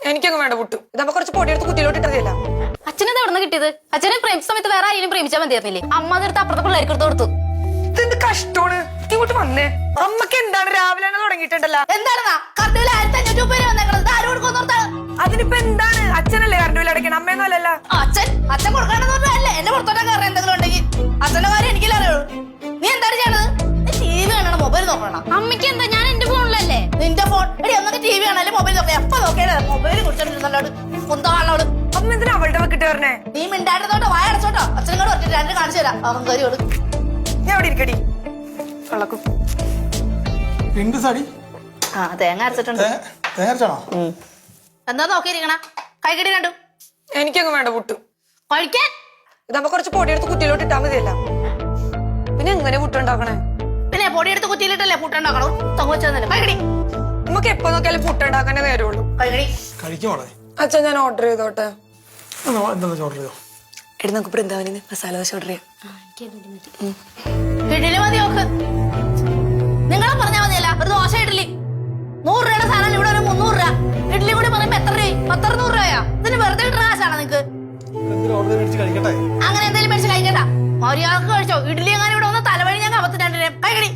എനിക്കങ്ങ് വേണ്ട പുട്ടു. ഇതാകുമ്പോ കുറച്ച് പൊടിയെടുത്ത് കുത്തിയിലോട്ട് ഇട്ടതല്ല. അച്ഛനെന്താ എവിടെ നിന്ന് കിട്ടിയത്? അച്ഛനെ പ്രേമിച്ച സമയത്ത് വേറെ ആരെയും പ്രേമിച്ചാൽ മതിയായിരുന്നില്ലേ? അമ്മ അതെടുത്ത് അപ്പുറത്തെ പിള്ളേർക്ക് എടുത്ത് കൊടുത്തു. ഇതെന്ത് കഷ്ടമാണ്. ഇങ്ങോട്ട് വന്നേ. അമ്മക്ക് എന്താണ് രാവിലെ തുടങ്ങിയിട്ടുണ്ടല്ലോ? എന്താണെന്നാ കറണ്ട് 1500 രൂപ വന്നേക്കണത്? ആരും കൊടുക്കുന്നോർത്താണ്. അതിനിപ്പോ എന്താണ്? അച്ഛനല്ലേ കറണ്ട് ബില്ല് അടയ്ക്കണം, അമ്മയൊന്നും അല്ലല്ലോ. അച്ഛൻ കൊടുക്കണമെന്നല്ലേ എന്നെ പുറത്തോട്ടാ കയറി എന്തെങ്കിലും ഉണ്ടെങ്കിൽ. അച്ഛന്റെ കാര്യം എനിക്കല്ലേ അറിയുള്ളൂ. നീ എന്താണ് ചെയ്യണത്? ടി വി കാണണം, മൊബൈൽ നോക്കണം. അമ്മയ്ക്ക് എന്താ? ഞാൻ എന്റെ ഫോണിലല്ലേ. നിന്റെ ഫോൺ എടി ഒന്നൊക്കെ ടി വി കാണാല്ലേ മൊബൈൽ നോക്കാം. എപ്പോ നോക്കിയാലേ മൊബൈൽ കുറിച്ചിട്ടുണ്ടല്ലോട് കുന്താളോട്. അമ്മ എന്തിനാ അവളുടെ വെക്കിട്ട് പറഞ്ഞേ? നീ മിണ്ടാടുന്നോട്ടോ വായ അടച്ചോട്ടോ. അച്ഛനോട് ഒറ്റ രണ്ട് കാണിച്ചു തരാം. അഹങ്കാരിയോട് ഞാൻ അവിടെ ഇരിക്കടി. കള്ളക്കും തേങ്ങ അരച്ചിട്ടുണ്ട്. എന്താ നോക്കിയിരിക്കണ? കൈകടി കണ്ടു. എനിക്കങ്ങ് വേണ്ട പുട്ടു. കഴിക്കാൻ ഇതാകുമ്പോ കുറച്ച് പൊടിയെടുത്ത് കുത്തിയിലോട്ട് ഇട്ടാ മതിയല്ല. പിന്നെ എങ്ങനെ പുട്ടുണ്ടാക്കണേ? പിന്നെ പൊടിയെടുത്ത് കുത്തിയിലിട്ടല്ലേ പുട്ടുണ്ടാക്കണോ? തൊങ്ങച്ചല്ലേ കൈകടി. നമുക്ക് എപ്പോ നോക്കിയാലും പുട്ടുണ്ടാക്കാനേ നേരമുള്ളൂ. കൈകടി അച്ഛൻ ഞാൻ ഓർഡർ ചെയ്തോട്ടെ. ഓർഡർ ചെയ്തോ? എടി നമുക്ക് വൃന്ദാവനിന്ന് മസാല ദോശ ഓർഡർ ചെയ്യാം. ഇഡലി മതി നോക്ക്. നിങ്ങളെ പറഞ്ഞാൽ മതിയല്ല ഒരു ദോശ ഇഡലി 100 രൂപയുടെ സാധനം ഇവിടെ ഒരു 300 രൂപ. ഇഡലി കൂടി പറയുമ്പോ എത്ര രൂപ? 100 രൂപയാ. ഇതിന് വെറുതെ കിട്ടുന്ന കാശാണോ നിങ്ങക്ക്? അങ്ങനെ എന്തെങ്കിലും മേടിച്ച് കഴിക്കണ്ട. മര്യാദക്ക് കഴിച്ചോ. ഇഡലി എങ്ങനെ ഇവിടെ വന്ന് തലവഴി ഞാൻ കവത്തിട്ടാണ്ട് കൈകടി.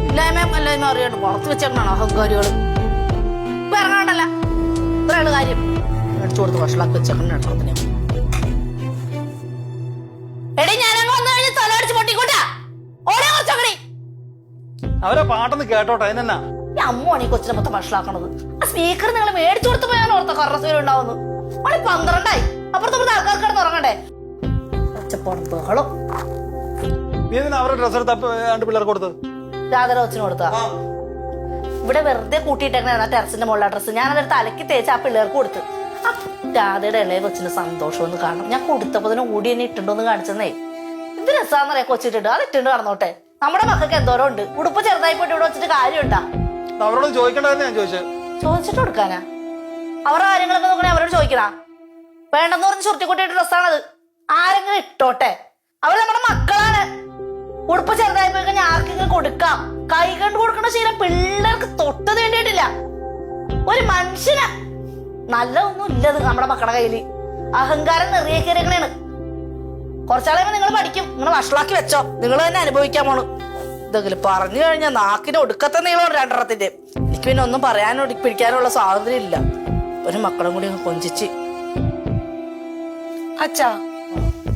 ഇല്ലായ്മ അല്ലായ്മ അറിയാണ്ട് പുറത്ത് വെച്ചേക്കണോ അഹങ്കാരികള്. ഇപ്പൊ ഇറങ്ങാണ്ടല്ല ഇത്രയുള്ള കാര്യം മേടിച്ചു കൊടുത്ത് വഷളാക്കി വെച്ചേക്കണ. എടി ഞാനങ്ങ് വന്നു കഴിഞ്ഞ് തലടിച്ച് പൊട്ടിക്കൂട്ടാ. ഓരോ കുറച്ചങ്ങടി അവരെ പാട്ടൊന്ന് കേട്ടോട്ടെ. അതിനെന്നാ അമ്മയാണ് ഈ കൊച്ചിനെ മൊത്തം വഷളാക്കണത്. ആ സ്പീക്കർ നിങ്ങൾ മേടിച്ചു കൊടുത്തപ്പോ ഞാൻ ഓർത്ത കറസൂര് ഉണ്ടാവുന്നു. മണി 12 അപ്പുറത്തെ ആൾക്കാർക്ക് കിടന്ന് ഉറങ്ങണ്ടേ? ഒച്ചപ്പാടും ബഹളം. നീ അവരുടെ ഡ്രസ് എടുത്ത് പിള്ളേർക്ക് കൊടുത്തത്? രാധയുടെ കൊച്ചിന് കൊടുത്താ. ഇവിടെ വെറുതെ കൂട്ടിയിട്ടേക്കണ ടെറസിന്റെ മുകളിലെ ഡ്രസ്സ് ഞാനതെടുത്ത് അലക്കി തേച്ച് ആ പിള്ളേർക്ക് കൊടുത്ത്. രാധയുടെ ഇളയ കൊച്ചിന് സന്തോഷമൊന്ന് കാണണം. ഞാൻ കൊടുത്തപ്പോ തന്നെ ഓടി തന്നെ ഇട്ടുണ്ടോന്ന് കാണിച്ചെന്നേ. ഇത് രസാന്നറിയാ കൊച്ചിട്ടുണ്ട്. അത് ഇട്ടുണ്ട് നടന്നോട്ടെ. നമ്മുടെ മക്കൾക്ക് എന്തോരം ഉണ്ട്. ഉടുപ്പ് ചെറുതായി പോയിട്ട് ഇവിടെ വെച്ചിട്ട് കാര്യമുണ്ടാ? അവരോട് ചോദിക്കണ്ടെന്ന് ഞാൻ ചോദിച്ചത്. ചോദിച്ചിട്ട് കൊടുക്കാനാ? അവരുടെ കാര്യങ്ങളൊക്കെ നോക്കണേ അവരോട് ചോദിക്കണ. വേണ്ടെന്ന് പറഞ്ഞ് ചുരുട്ടിക്കൂട്ടിയിട്ട് ഡ്രസ്സാണത്. ആരെങ്കിലും ഇട്ടോട്ടെ. അവര് നമ്മുടെ മക്കളാണ്. ഉടുപ്പ് ചെറുതായി പോയി കഴിഞ്ഞാൽ ആർക്കെങ്കിലും കൊടുക്കാം. കൈ കണ്ട് കൊടുക്കേണ്ട ശീലം പിള്ളേർക്ക് തൊട്ട് വേണ്ടിയിട്ടില്ല. ഒരു മനുഷ്യന് നല്ലതൊന്നും ഇല്ലത് നമ്മുടെ മക്കളുടെ കയ്യില്. അഹങ്കാരം നിറയെ കയറിയണേണ്. കുറച്ചാളെ നിങ്ങൾ പഠിക്കും. നിങ്ങൾ വഷളാക്കി വെച്ചോ. നിങ്ങൾ തന്നെ അനുഭവിക്കാൻ പോണു. ഇതെങ്കിലും പറഞ്ഞു കഴിഞ്ഞാൽ നാക്കിന്റെ ഒടുക്കത്തെ നീളം 2 എനിക്ക് പിന്നെ ഒന്നും പറയാനോ പിടിക്കാനുള്ള സ്വാതന്ത്ര്യം ഇല്ല. ഒരു മക്കളും കൂടി കൊഞ്ചിച്ച്. അച്ഛാ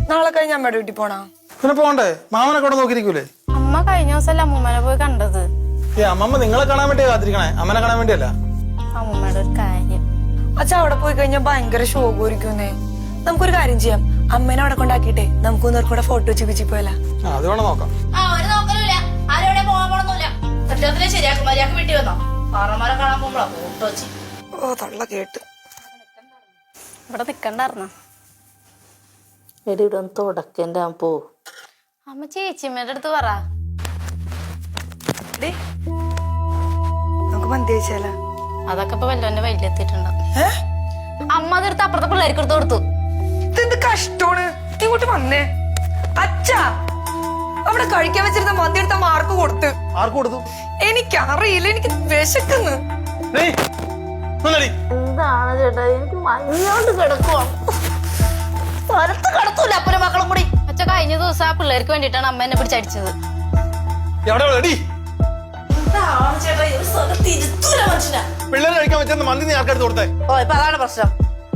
നാളെ കഴിഞ്ഞ അമ്മയുടെ വീട്ടിൽ പോണാ? പിന്നെ പോണ്ടേ? മാമനെ കൂടെ നോക്കിയിരിക്കൂലേ? അമ്മ കഴിഞ്ഞ ദിവസമല്ല അമ്മൂമ്മനെ പോയി കണ്ടത്. അമ്മമ്മ നിങ്ങളെ കാണാൻ വേണ്ടി കാത്തിരിക്കണേ, അമ്മനെ കാണാൻ വേണ്ടിയല്ല. അമ്മൂമ്മയുടെ ഒരു കാര്യം. അച്ഛാ അവിടെ പോയി കഴിഞ്ഞാൽ ഭയങ്കര ശോകമായിരിക്കുന്നേ. നമുക്കൊരു കാര്യം ചെയ്യാം. അമ്മേനെ അവിടെ കൊണ്ടാക്കിട്ടെ നമുക്ക് കൂടെ ഫോട്ടോ വെച്ച് പോയല്ല. അത് വേണം നോക്കാം. ആരോടെ പോകാൻ പോണെന്നില്ല. ശരിയാക്കും. മര്യാദക്ക് വീട്ടിൽ വന്നോ. പാറമാരെ കാണാൻ പോകുമ്പോഴാ ഫോട്ടോ വെച്ച്. ഓ തള്ള കേട്ട്. ഇവിടെ നിക്കണ്ടായിരുന്ന എടി ഇവിടെ ഒന്ന് തുടക്കൻ്റെ പോ. അമ്മ ചേച്ചിമ്മയുടെ അടുത്ത് പറ. നമുക്ക് മന്തി കഴിച്ചാല? അതൊക്കെ ഇപ്പൊ വല്ലോന്റെ വയറ്റിലെത്തിയിട്ടുണ്ടോ? അമ്മ അതെടുത്ത് അപ്പുറത്തെ പിള്ളേർക്ക് എടുത്ത് കൊടുത്തു. ഇതെന്ത് കഷ്ടമാണ്. ഇങ്ങോട്ട് വന്നേ. അച്ഛാ അവിടെ കഴിക്കാൻ വെച്ചിരുന്ന മന്തി എടുത്ത മാർക്ക് കൊടുത്ത്. ആർക്ക് കൊടുത്തു? എനിക്കറിയില്ല. എനിക്ക് വിശക്കുന്നു. എന്താണ് ചേട്ടാ എനിക്ക് മഞ്ഞോണ്ട് കിടക്കുവാണ്. സ്ഥലത്ത് കിടത്തൂല അപ്പനും മക്കളും കൂടി. അച്ഛ കഴിഞ്ഞ ദിവസം ആ പിള്ളേർക്ക് വേണ്ടിട്ടാണ് അമ്മ എന്നെ പിടിച്ചടിച്ചത്. പിള്ളേർ കഴിക്കാൻ വെച്ച മന്തി നീ ആർക്കെടുത്ത് കൊടുത്തേ? ഓ ഇപ്പൊ അതാണ് പ്രശ്നം.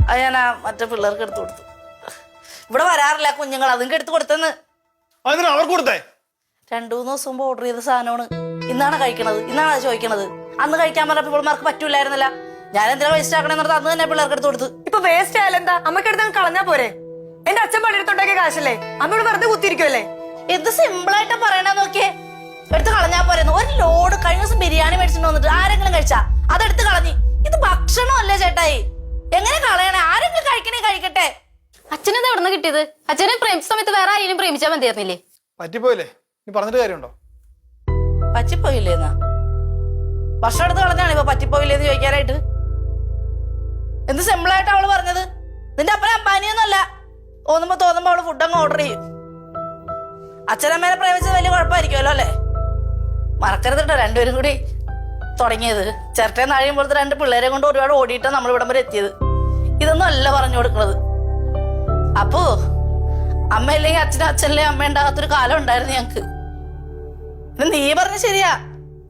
അത് ഞാൻ മറ്റേ പിള്ളേർക്ക് എടുത്തു കൊടുത്തു. ഇവിടെ വരാറില്ല കുഞ്ഞുങ്ങൾ. അതിന് എടുത്ത് കൊടുത്തെന്ന്. അവർക്ക് കൊടുത്തേ? 2-3 ദിവസം മുമ്പ് ഓർഡർ ചെയ്ത സാധനമാണ്. ഇന്നാണ് കഴിക്കണത്. ഇന്നാണ് അത് ചോദിക്കണത്. അന്ന് കഴിക്കാൻ പറഞ്ഞ പിള്ളേർക്ക് പറ്റൂലായിരുന്നില്ല. ഞാൻ എന്തിനാ വേസ്റ്റ് ആക്കണേന്ന് പറഞ്ഞാൽ അന്ന് തന്നെ പിള്ളേർക്ക് എടുത്ത് കൊടുത്തു. ഇപ്പൊ വേസ്റ്റ് ആയാലും എന്താ? അമ്മക്ക് എടുത്ത് കളഞ്ഞാ പോരെ? എന്റെ അച്ഛൻ പണിയെടുത്തുണ്ടാക്കിയ കാശല്ലേ? അമ്മയോട് വെറുതെ കുത്തിയിരിക്കുമല്ലേ? എന്ത് സിമ്പിൾ ആയിട്ട് പറയണ നോക്കിയേ. എടുത്ത് കളഞ്ഞാ പോരെന്ന്. ഒരു ലോഡ് കഴിഞ്ഞ ദിവസം ബിരിയാണി മേടിച്ചിട്ട് വന്നിട്ട് ആരെങ്കിലും കഴിച്ചാ അതെടുത്ത് കളഞ്ഞി. ഇത് ഭക്ഷണമല്ലേ ചേട്ടായി? എങ്ങനെ കളയണേ? ആരെങ്കിലും കഴിക്കണേ കഴിക്കട്ടെ. അച്ഛനെന്താ എവിടെ നിന്ന് കിട്ടിയത്? അച്ഛനെ പ്രേമിച്ച സമയത്ത് വേറെ ആരെയും പ്രേമിച്ചാൽ മതിയായിരുന്നില്ലേ? പറ്റിപ്പോയില്ലേ? നീ പറഞ്ഞിട്ട് കാര്യമുണ്ടോ? പറ്റിപ്പോയില്ലേന്നാ? ഭക്ഷണം എടുത്ത് കളഞ്ഞാണ് ഇപ്പൊ പറ്റിപ്പോയില്ലേന്ന് ചോദിക്കാനായിട്ട്. എന്ത് സിമ്പിളായിട്ട് അവള് പറഞ്ഞത്. നിന്റെ അപ്പനെ അമ്പാനിയൊന്നുമല്ല. തോന്നുമ്പോ അവള് ഫുഡ് അങ്ങ് ഓർഡർ ചെയ്യും. അച്ഛനമ്മേനെ പ്രേമിച്ചത് വലിയ കുഴപ്പമായിരിക്കുമല്ലോ അല്ലേ? മറക്കരുത് കേട്ടോ രണ്ടുപേരും കൂടി. തുടങ്ങിയത്. ചിരട്ടയും നാഴിയും പോലത്തെ 2 പിള്ളേരെ കൊണ്ട് ഒരുപാട് ഓടിയിട്ടാണ് നമ്മൾ ഇവിടം വരെ എത്തിയത്. ഇതൊന്നും അല്ല പറഞ്ഞു കൊടുക്കുന്നത്. അപ്പോ അമ്മയില്ലെങ്കിൽ അച്ഛനല്ലേ അമ്മ ഉണ്ടാകാത്തൊരു കാലം ഉണ്ടായിരുന്നു ഞങ്ങക്ക്. നീ പറഞ്ഞ ശരിയാ,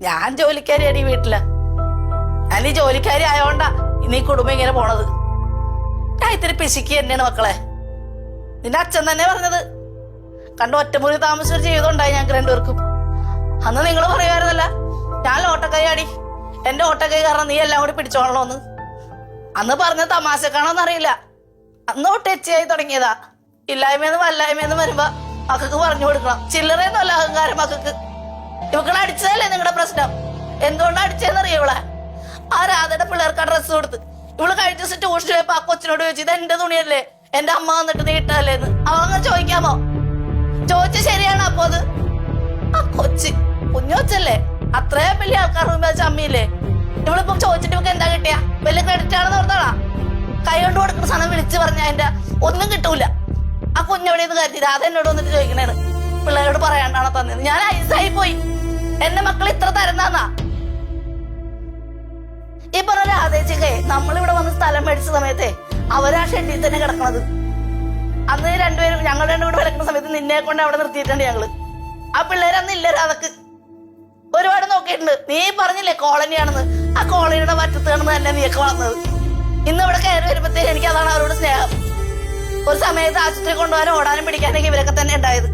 ഞാൻ ജോലിക്കാരിയാണ് ഈ വീട്ടില്. ഞാൻ ഈ ജോലിക്കാരി ആയോണ്ടാ ഇനി കുടുംബം ഇങ്ങനെ പോണത്. ഞാൻ ഇത്തിരി പിശുക്കി തന്നെയാണ് മക്കളെ. നിന്റെ അച്ഛൻ തന്നെ പറഞ്ഞത്. കണ്ട് ഒറ്റമുറി താമസിച്ചൊരു ജീവിതം ഉണ്ടായി ഞങ്ങൾക്ക് 2 പേർക്കും. അന്ന് നിങ്ങൾ പറയുമായിരുന്നല്ല, ഞാൻ ഓട്ടക്കൈയാടി, എന്റെ ഓട്ടക്കൈ കാരണം നീ എല്ലാം കൂടി പിടിച്ചോളണോന്ന്. അന്ന് പറഞ്ഞ തമാശക്കാണോന്ന് അറിയില്ല. അന്ന് ഒട്ടേച്ചയായി തുടങ്ങിയതാ. ഇല്ലായ്മയെന്ന് വല്ലായ്മയെന്ന് വരുമ്പോ മക്കൾക്ക് പറഞ്ഞു കൊടുക്കണം. ചില്ലറയൊന്നുമല്ല അഹങ്കാരം മക്കൾക്ക്. ഇവക്കളെ അടിച്ചതല്ലേ നിങ്ങളുടെ പ്രശ്നം. എന്തുകൊണ്ട് അടിച്ചതെന്നറിയ ഇവളെ? ആ രാധയുടെ പിള്ളേർക്ക് ഡ്രസ്സ് കൊടുത്ത് ഇവള് കഴിച്ച ദിവസം ട്യൂഷൻ പോയപ്പോ ആ കൊച്ചിനോട് ചോദിച്ചു, ഇത് എന്റെ തുണിയല്ലേ, എന്റെ അമ്മ വന്നിട്ട് നീ ഇട്ടല്ലേന്ന്. അവങ്ങനെ ചോദിക്കാമോ? ചോദിച്ച ശരിയാണ്. അപ്പൊ അത് ആ കൊച്ചി കുഞ്ഞൊച്ചല്ലേ, അത്രയും വലിയ ആൾക്കാർ വെച്ച അമ്മയില്ലേ. ഇവളിപ്പം ചോദിച്ചിട്ട് ഇവക്ക് എന്താ കിട്ടിയ? വലിയ ക്രെഡിറ്റ് ആണെന്ന് പറഞ്ഞാ കൈ കൊണ്ട് കൊടുക്കുന്ന സാധനം വിളിച്ചു പറഞ്ഞ അതിന്റെ ഒന്നും കിട്ടൂല. ആ കുഞ്ഞെവിടെയെന്ന് കരുതി രാധ എന്നോട് വന്നിട്ട് ചോദിക്കണേണ്, പിള്ളേരോട് പറയാണ്ടാണോ തന്നത്. ഞാൻ ഐസായി പോയി. എന്റെ മക്കൾ ഇത്ര തരുന്നാ. ഈ പറഞ്ഞ രാധേച്ചിക്കേ നമ്മളിവിടെ വന്ന് സ്ഥലം മേടിച്ച സമയത്തെ അവരാ ഷെഡിൽ തന്നെ കിടക്കണത്. അന്ന് രണ്ടുപേരും ഞങ്ങൾ 2 കൂടെ കിടക്കുന്ന സമയത്ത് നിന്നെ കൊണ്ട് അവിടെ നിർത്തിയിട്ടുണ്ട് ഞങ്ങള്. ആ പിള്ളേരന്ന് ഇല്ല രാധക്ക്. ഒരുപാട് നോക്കിയിട്ടുണ്ട്. നീ പറഞ്ഞില്ലേ കോളനിയാണെന്ന്, ആ കോളനിയുടെ വറ്റത്ത് കാണുന്ന തന്നെ നീയൊക്കെ വളർന്നത്. ഇന്ന് ഇവിടെ കയറി വരുമ്പോഴത്തേക്ക് എനിക്ക് അതാണ് അവരോട് സ്നേഹം. ഒരു സമയത്ത് ആശുപത്രി കൊണ്ടുപോകാനും ഓടാനും പിടിക്കാനൊക്കെ ഇവരൊക്കെ തന്നെ ഉണ്ടായത്.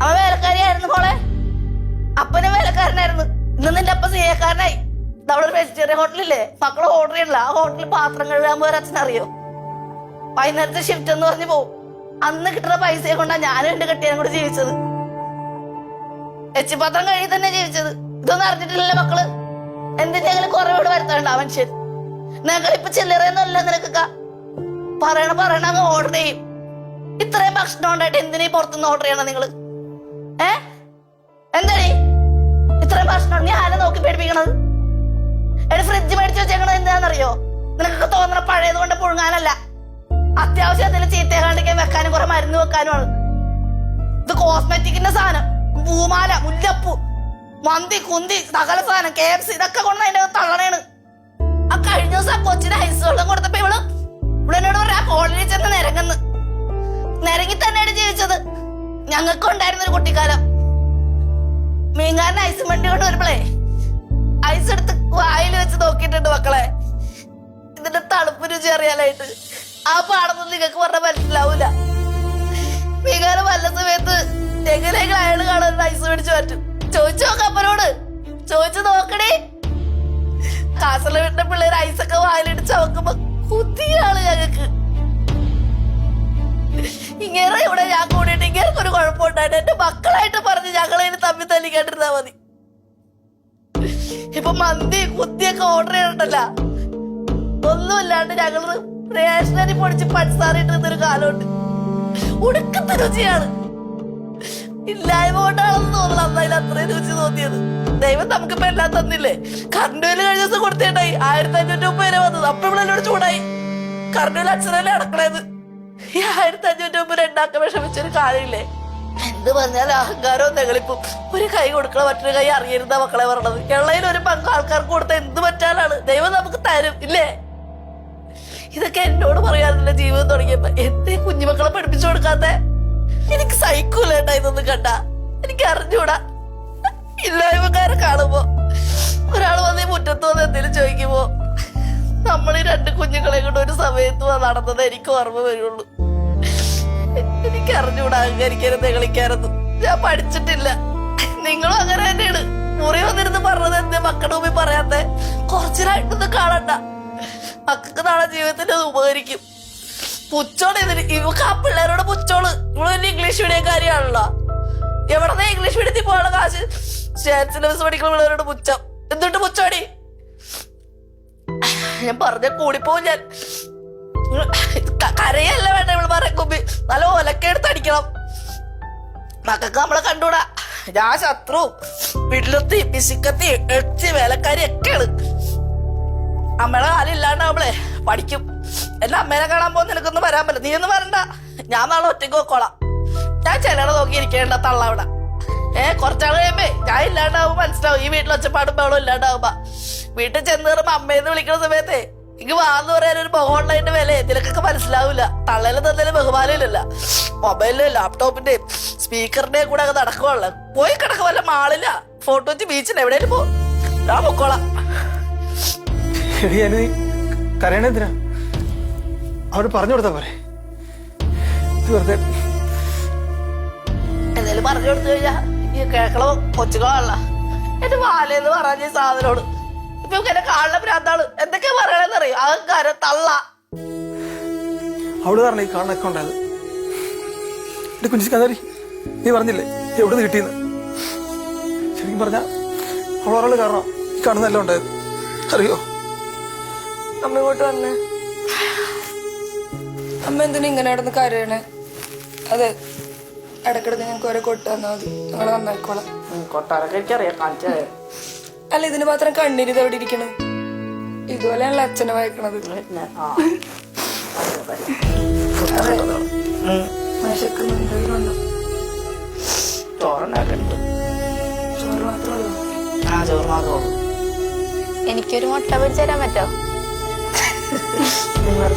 അവൻ വേലക്കാരിയായിരുന്നു മോളെ, അപ്പനും വേലക്കാരനായിരുന്നു. ഇന്ന് നിന്റെ അപ്പ സിയക്കാരനായി. അവിടെ ഒരു വെജിറ്റേറിയൻ ഹോട്ടലില്ലേ, മക്കള് ഓർഡർ ചെയ്യണില്ല. ആ ഹോട്ടലിൽ പാത്രം കഴുകാൻ പോരാ അച്ഛനറിയോ? വൈകുന്നേരത്തെ ഷിഫ്റ്റ് എന്ന് പറഞ്ഞ് പോവും. അന്ന് കിട്ടുന്ന പൈസയെ കൊണ്ടാ ഞാനും എന്റെ കെട്ടിയാനും കൂടെ ജീവിച്ചത്. എച്ചിപ്പാത്രം കഴുകി തന്നെ ജീവിച്ചത്. ഇതൊന്നും അറിഞ്ഞിട്ടില്ലല്ലോ മക്കള്. എന്തിന്റെങ്കിലും കുറവോട് വരുത്താണ്ട് ആ മനുഷ്യൻ. നിങ്ങളിപ്പൊ ചില്ലറയൊന്നുമല്ല നിനക്കൊക്കെ. പറയണ അങ്ങ് ഓർഡർ ചെയ്യും. ഇത്രയും ഭക്ഷണം ഉണ്ടായിട്ട് എന്തിനാ പുറത്തുനിന്ന് ഓർഡർ ചെയ്യണം നിങ്ങള്? എന്താണീ ഇത്രയും ഭക്ഷണം? നീ ആരെ നോക്കി പേടിപ്പിക്കണത്? എടി ഫ്രിഡ്ജ് മേടിച്ചു വെച്ചേക്കണത് എന്താണെന്നറിയോ? നിനക്കൊക്കെ തോന്നണ പഴയത് കൊണ്ട് പുഴുങ്ങാനല്ല, അത്യാവശ്യത്തിൽ ചീത്തയാണ്ടിക്കാൻ വെക്കാനും കുറെ മരുന്ന് വെക്കാനുമാണ്. ഇത് കോസ്മെറ്റിക്കിന്റെ സാധനം, പൂമാല, മുല്ലപ്പൂ, മന്തി, കുന്തി, സകല സാധനം, KFC ഇതൊക്കെ കൊണ്ട് അതിന്റെ തള്ളണേണ്. ആ കഴിഞ്ഞ ദിവസം ആ കൊച്ചിന് ഐസ് വെള്ളം കൊടുത്തപ്പോ ഇവിടെ എന്നോട് പറയാ കോളനിയിൽ ചെന്ന് നിരങ്ങി തന്നെയാണ് ജീവിച്ചത്. ഞങ്ങൾക്കും ഉണ്ടായിരുന്നൊരു കുട്ടിക്കാലം. മീൻകാരൻ ഐസ് വണ്ടി കൊണ്ട് വരുമ്പോളേ ഐസ് എടുത്ത് വായിൽ വെച്ച് നോക്കിയിട്ടുണ്ട് മക്കളെ, ഇതിന്റെ തണുപ്പ് രുചി അറിയാനായിട്ട്. ആ പാടൊന്നും നിങ്ങൾക്ക് പറഞ്ഞാൽ മനസ്സിലാവൂല. മീൻകാരൻ വല്ല സമയത്ത് എങ്ങനെയെങ്കിലും അയാൾ കാണാൻ ഐസ് മേടിച്ചു പറ്റും. ചോദിച്ചു നോക്കാം അപ്പനോട്, ചോദിച്ചു നോക്കണേ. കാസർഗോഡ് വീട്ടിലെ പിള്ളേർ ഐസൊക്കെ വായിലിടിച്ച് നോക്കുമ്പോ കുത്തിയാണ് ഞങ്ങക്ക്. ഇങ്ങനെ ഇവിടെ ഞാൻ കൂടിയിട്ട് ഇങ്ങനെ ഒരു കുഴപ്പമുണ്ടായിട്ട് എന്റെ മക്കളായിട്ട് പറഞ്ഞ് ഞങ്ങളെ തമ്മിൽ തല്ലിക്കാണ്ടിരുന്നാ മതി. ഇപ്പൊ മന്തി കുത്തിയൊക്കെ ഓർഡർ ചെയ്തിട്ടല്ല, ഒന്നുമില്ലാണ്ട് ഞങ്ങള് റേഷനരി പൊടിച്ച് പഞ്ചസാരയിട്ട് നിന്നൊരു കാലമുണ്ട്. ഉടുക്കത്തെ രുചിയാണ്. ഇല്ലായ്മ കൊണ്ടാണെന്ന് തോന്നണം അന്നതിൽ അത്രയും രുചി തോന്നിയത്. ദൈവം നമുക്കിപ്പോ എല്ലാം തന്നില്ലേ. കറണ്ട് ബില്ല് കഴിഞ്ഞ ദിവസം കൊടുത്തേണ്ടായി 1500 വരെ വന്നത്. അപ്പൊ ഇവിടെ എന്നോട് ചൂടായി. കറണ്ട് ബില്ല് അച്ഛനല്ലേ അടക്കണേന്ന്. ഈ 1500 ഉണ്ടാക്കാൻ വിഷമിച്ചൊരു കാര്യമില്ലേ. എന്ത് പറഞ്ഞാലും അഹങ്കാരവും നെകളിപ്പും. ഒരു കൈ കൊടുക്കണ മറ്റൊരു കൈ അറിയരുതാ മക്കളെ പറഞ്ഞത്. എള്ളയിൽ ഒരു പങ്ക് ആൾക്കാർക്ക് കൊടുത്ത എന്ത് പറ്റാനാണ്? ദൈവം നമുക്ക് തരും ഇല്ലേ? ഇതൊക്കെ എന്നോട് പറയാറില്ല ജീവിതം തുടങ്ങിയപ്പോ. എന്തേ കുഞ്ഞുമക്കളെ പഠിപ്പിച്ചു കൊടുക്കാത്തെ? എനിക്ക് സഹിക്കൂലേട്ടാ ഇതൊന്നും കണ്ട. എനിക്ക് അറിഞ്ഞൂടാ. ഇല്ലായ്മക്കാരെ കാണുമ്പോ ഒരാൾ വന്ന് മുറ്റത്ത് വന്ന് എന്തെങ്കിലും ചോദിക്കുമ്പോ നമ്മളീ 2 കുഞ്ഞുങ്ങളെ കൊണ്ട് ഒരു സമയത്ത് നടന്നത് എനിക്ക് ഓർമ്മ വരുള്ളൂ. എനിക്ക് അറിഞ്ഞൂടാ അഹങ്കരിക്കാനും കളിക്കാനൊന്നും. ഞാൻ പഠിച്ചിട്ടില്ല. നിങ്ങളും അങ്ങനെ തന്നെയാണ്. മുറി വന്നിരുന്ന് പറഞ്ഞത് എന്തേ മക്കളുടെ മുമ്പിൽ പറയാത്തെ? കുറച്ചിലായിട്ടൊന്നും കാണണ്ട. മക്കൾക്ക് നാളെ ജീവിതത്തിൽ അത് ഉപകരിക്കും. പുച്ചോള് ഇതിന് ഇവക്ക് ആ പിള്ളേരോട് പുച്ചോള്. ഇവള് വലിയ ഇംഗ്ലീഷ് മീഡിയം കാര്യമാണല്ലോ. എവിടെന്നാ ഇംഗ്ലീഷ് മീഡിയത്തിൽ പോകാനുള്ള കാശ്? സ്റ്റേറ്റ് സിലബസ് പഠിക്കുന്ന പിള്ളേരോട് പുച്ഛം. എന്തുകൊണ്ട് പുച്ചോടി? ഞാൻ പറഞ്ഞ കൂടിപ്പോവും ഞാൻ. കരയല്ല വേണ്ട ഇവള് പറയാൻ കുമ്പി. നല്ല ഒലക്കെടുത്ത് അടിക്കണം. മക്കൾക്ക് നമ്മളെ കണ്ടൂടാ. ഞാൻ ശത്രു, വീട്ടിലെത്തി പിശുക്കത്തി എച്ച് വേലക്കാരി ഒക്കെയാണ്. അമ്മയുടെ കാലം ഇല്ലാണ്ടാവുമ്പളേ പഠിക്കും. എന്റെ അമ്മേനെ കാണാൻ പോകുന്ന നിനക്കൊന്നും വരാൻ പറ്റില്ല. നീ ഒന്നും വരണ്ട. ഞാൻ നാളെ ഒറ്റയ്ക്ക് നോക്കോളാം. ഞാൻ ചിലടെ നോക്കി ഇരിക്കേണ്ട തള്ള അവിടെ. കുറച്ചാൾ കഴിയുമ്പേ ഞാൻ ഇല്ലാണ്ടാവും മനസ്സിലാവും. ഈ വീട്ടിൽ ഒച്ചപ്പാടും ബഹളം ഇല്ലാണ്ടാവുമ്പോ വീട്ടിൽ ചെന്ന് കയറുമ്പോ അമ്മയെന്ന് വിളിക്കുന്ന സമയത്തെ എനിക്ക് വാന്ന് പറയാൻ ഒരു മുഖമുള്ളതിന്റെ വില ഇതിലൊക്കെ മനസ്സിലാവില്ല. തള്ളയിലും തന്നേലും ബഹുമാനമില്ലല്ല. മൊബൈലിന്റെ ലാപ്ടോപ്പിന്റെ സ്പീക്കറിന്റെ കൂടെ ഒക്കെ നടക്കുവള്ള പോയി കിടക്ക വല്ല മാളില്ല ഫോട്ടോ വെച്ച് ബീച്ചിൽ എവിടെയും പോ. ഞാൻ പൊക്കോളാം. കരയണെന്തിനാ? അവര് പറഞ്ഞു കൊടുത്താ പോരെ? വെറുതെ എന്തേലും പറഞ്ഞു കൊടുത്തു കഴിഞ്ഞാ ഈ കേക്കളോ കൊച്ചുകളല്ല. എന്റെ വാലെന്ന് പറഞ്ഞ ഈ സാധനോട് ഇപ്പൊ എന്നെ കാണുന്ന ഭ്രാന്താണ്. എന്തൊക്കെയാ പറയണെന്നറിയോ? അഹങ്കാരം തള്ള. അവള് പറഞ്ഞ ഈ കാണുന്ന അക്കൗണ്ട് അത് എന്റെ കുഞ്ഞിച്ച് കന്നാരി നീ പറഞ്ഞില്ലേ എവിടെ നിന്ന് കിട്ടിയെന്ന്? ശരിക്കും പറഞ്ഞ അവളൊരാള് കാരണം ഈ കാണുന്നതെല്ലാം ഉണ്ടായത് അറിയോ? അമ്മ ഇങ്ങോട്ട് വന്നേ. അമ്മ എന്തിനാ ഇങ്ങനെ കിടന്ന് കരയണേ? അതെ, ഇടക്കിടക്ക് ഞങ്ങൾക്ക് ഓരോ കൊട്ട് തന്നാ മതി, ഞങ്ങള് നന്നായിക്കോളാം. കൊട്ടാരൊക്കെ എനിക്കറിയാം. കാണിച്ചേ അല്ല, ഇതിന് മാത്രം കണ്ണീര് എവിടെ ഇരിക്കണത്? ഇതുപോലെയാണല്ലോ അച്ഛനെ വായിക്കണത്. ചോറുണ്ടാക്കുന്നുണ്ട്. ചോറ് മാത്രമല്ലോ. ആ ചോറ് മാത്രമേ. എനിക്കൊരു മുട്ട പൊരിച്ചു തരാൻ പറ്റോ? നിങ്ങൾ